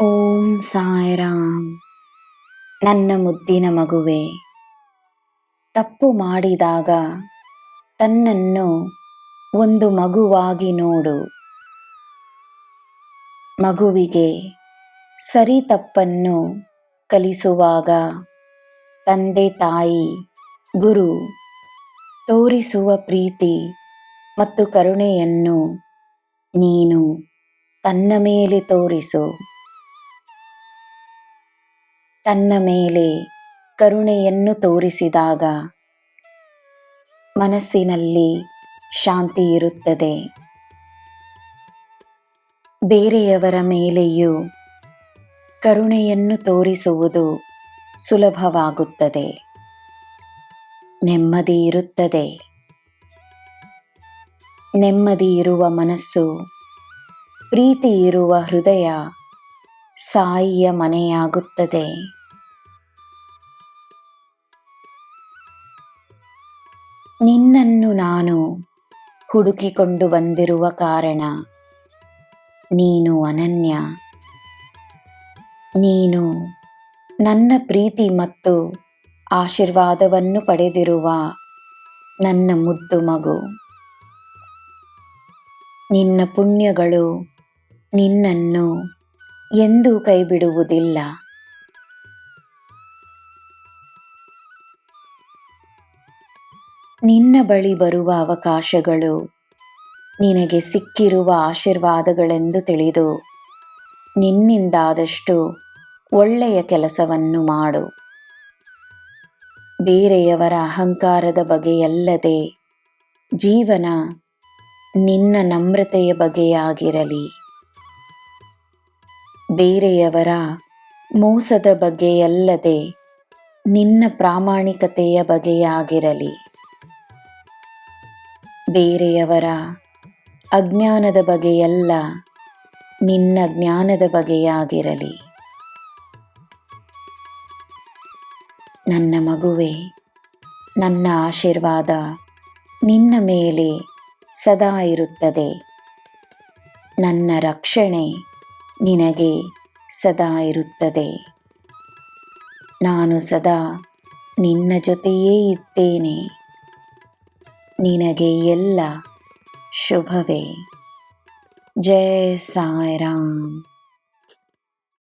ಓಂ ಸಾಯಿರಾಮ್. ನನ್ನ ಮುದ್ದಿನ ಮಗುವೆ, ತಪ್ಪು ಮಾಡಿದಾಗ ತನ್ನನ್ನು ಒಂದು ಮಗುವಾಗಿ ನೋಡು. ಮಗುವಿಗೆ ಸರಿ ತಪ್ಪನ್ನು ಕಲಿಸುವಾಗ ತಂದೆ ತಾಯಿ ಗುರು ತೋರಿಸುವ ಪ್ರೀತಿ ಮತ್ತು ಕರುಣೆಯನ್ನು ನೀನು ತನ್ನ ಮೇಲೆ ತೋರಿಸು. ತನ್ನ ಮೇಲೆ ಕರುಣೆಯನ್ನು ತೋರಿಸಿದಾಗ ಮನಸ್ಸಿನಲ್ಲಿ ಶಾಂತಿ ಇರುತ್ತದೆ. ಬೇರೆಯವರ ಮೇಲೆಯೂ ಕರುಣೆಯನ್ನು ತೋರಿಸುವುದು ಸುಲಭವಾಗುತ್ತದೆ. ನೆಮ್ಮದಿ ಇರುತ್ತದೆ. ನೆಮ್ಮದಿ ಇರುವ ಮನಸ್ಸು, ಪ್ರೀತಿ ಇರುವ ಹೃದಯ ಸಾಯಿಯ ಮನೆಯಾಗುತ್ತದೆ. ನಿನ್ನನ್ನು ನಾನು ಹುಡುಕಿಕೊಂಡು ಬಂದಿರುವ ಕಾರಣ ನೀನು ಅನನ್ಯ. ನೀನು ನನ್ನ ಪ್ರೀತಿ ಮತ್ತು ಆಶೀರ್ವಾದವನ್ನು ಪಡೆದಿರುವ ನನ್ನ ಮುದ್ದು ಮಗು. ನಿನ್ನ ಪುಣ್ಯಗಳು ನಿನ್ನನ್ನು ಎಂದೂ ಕೈಬಿಡುವುದಿಲ್ಲ. ನಿನ್ನ ಬಳಿ ಬರುವ ಅವಕಾಶಗಳು ನಿನಗೆ ಸಿಕ್ಕಿರುವ ಆಶೀರ್ವಾದಗಳೆಂದು ತಿಳಿದು ನಿನ್ನಿಂದಾದಷ್ಟು ಒಳ್ಳೆಯ ಕೆಲಸವನ್ನು ಮಾಡು. ಬೇರೆಯವರ ಅಹಂಕಾರದ ಬಗೆಯಲ್ಲದೆ ಜೀವನ ನಿನ್ನ ನಮ್ರತೆಯ ಬಗೆಯಾಗಿರಲಿ. ಬೇರೆಯವರ ಮೋಸದ ಬಗೆಯಲ್ಲದೆ ನಿನ್ನ ಪ್ರಾಮಾಣಿಕತೆಯ ಬಗೆಯಾಗಿರಲಿ. ಬೇರೆಯವರ ಅಜ್ಞಾನದ ಬಗೆಯಲ್ಲ, ನಿನ್ನ ಜ್ಞಾನದ ಬಗೆಯಾಗಿರಲಿ. ನನ್ನ ಮಗುವೆ, ನನ್ನ ಆಶೀರ್ವಾದ ನಿನ್ನ ಮೇಲೆ ಸದಾ ಇರುತ್ತದೆ. ನನ್ನ ರಕ್ಷಣೆ ನಿನಗೆ ಸದಾ ಇರುತ್ತದೆ. ನಾನು ಸದಾ ನಿನ್ನ ಜೊತೆಯೇ ಇದ್ದೇನೆ. ನಿನಗೆ ಎಲ್ಲ ಶುಭವೇ. ಜೈ ಸಾಯಿರಾಮ್.